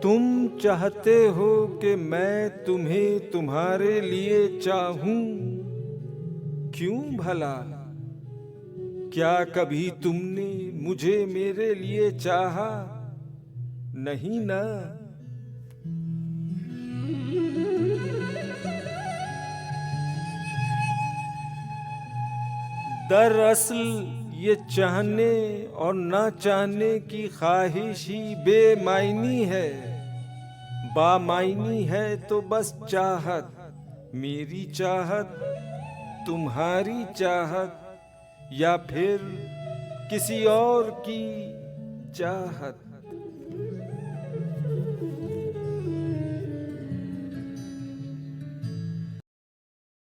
तुम चाहते हो कि मैं तुम्हें तुम्हारे लिए चाहूं, क्यों भला? क्या कभी तुमने मुझे मेरे लिए चाहा? नहीं ना। दरअसल ये चाहने और ना चाहने की ख्वाहिश ही बेमायनी है। बामायनी है तो बस चाहत, मेरी चाहत, तुम्हारी चाहत, या फिर किसी और की चाहत।